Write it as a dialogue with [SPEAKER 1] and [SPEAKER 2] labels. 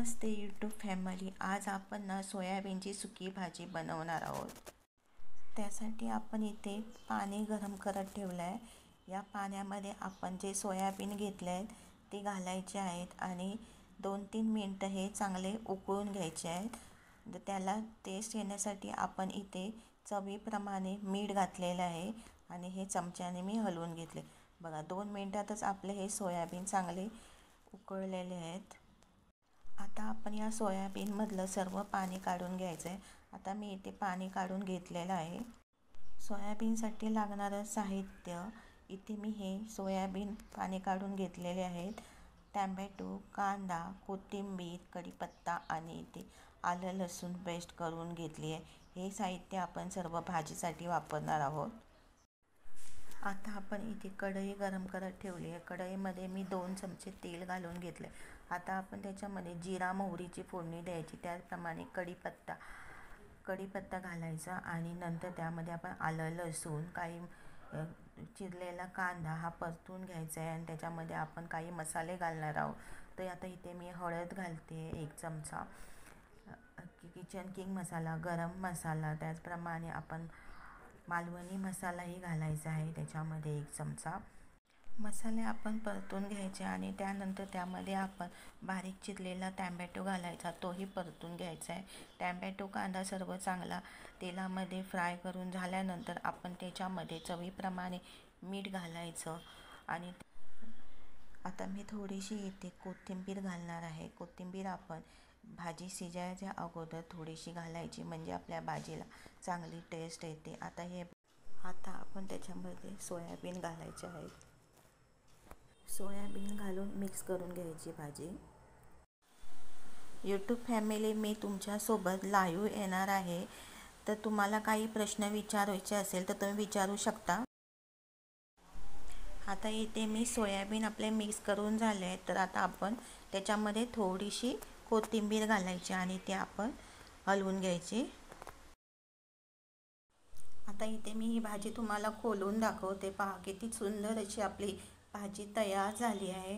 [SPEAKER 1] नमस्ते YouTube family. आज आपण ना सोयाबीनची सुकी भाजी बनवणार आहोत. त्यासाठी आपण इथे पाणी गरम करत ठेवलं आहे. या पाण्यामध्ये आपण जे सोयाबीन घेतले आहेत ते घालायचे आहेत आणि 2-3 मिनटं हे चांगले उकळून घ्यायचे आहेत. त्याला टेस्ट येण्यासाठी आपण इथे चवीप्रमाणे मीठ घातलेलं आहे आणि हे चमच्याने मी हलवून घेतले. बघा, 2 मिनटातच आपले हे सोयाबीन चांगले उकळलेले आहेत. आता आपण या सोयाबीनमधलं सर्व पाणी काढून घ्यायचं आहे. आता मी इथे पाणी काढून घेतलेलं आहे. सोयाबीनसाठी लागणारं साहित्य इथे मी हे सोयाबीन पाणी काढून घेतलेले आहेत. टॅमॅटो, कांदा, कोथिंबीर, कढीपत्ता आणि इथे आलं लसूण पेस्ट करून घेतली आहे. हे साहित्य आपण सर्व भाजीसाठी वापरणार आहोत. आता आपण इथे कढई गरम करत ठेवली आहे. कढईमध्ये मी 2 चमचे तेल घालून घेतले. आता आपण त्याच्यामध्ये जिरा मोहरीची फोडणी द्यायची. त्याचप्रमाणे कढीपत्ता घालायचा आणि नंतर त्यामध्ये आपण आलं लसूण, काही चिरलेला कांदा हा परतून घ्यायचा आहे आणि त्याच्यामध्ये आपण काही मसाले घालणार आहोत. तर आता इथे मी हळद घालते 1 चमचा, किचन किंग मसाला, गरम मसाला, त्याचप्रमाणे आपण मालवणी मसालाही घालायचा आहे त्याच्यामध्ये 1 चमचा. मसाले आपण परतून घ्यायचे आणि त्यानंतर त्यामध्ये आपण बारीक चिरलेला टॅमॅटो घालायचा, तोही परतून घ्यायचा आहे. टॅमॅटो, कांदा सर्व चांगला तेलामध्ये फ्राय करून झाल्यानंतर आपण त्याच्यामध्ये चवीप्रमाणे मीठ घालायचं आणि आता मी थोडीशी इथे कोथिंबीर घालणार आहे. कोथिंबीर आपण भाजी शिजायच्या अगोदर थोडीशी घालायची, म्हणजे आपल्या भाजीला चांगली टेस्ट येते. आता आपण त्याच्यामध्ये सोयाबीन घालायचे आहेत. सोयाबीन घालून मिक्स करून घ्यायची भाजी. यूट्यूब फॅमिली, मी तुमच्यासोबत लाईव्ह येणार आहे. तर तुम्हाला काही प्रश्न विचारायचे असेल तर तुम्ही विचारू शकता. आता इथे मी सोयाबीन आपले मिक्स करून झाले आहेत. तर आता आपण त्याच्यामध्ये थोडीशी कोथिंबीर घालायची आणि ते आपण हलवून घ्यायची. आता इथे मी ही भाजी तुम्हाला खोलून दाखवते. पहा, किती सुंदर अशी आपली भाजी तयार झाली आहे.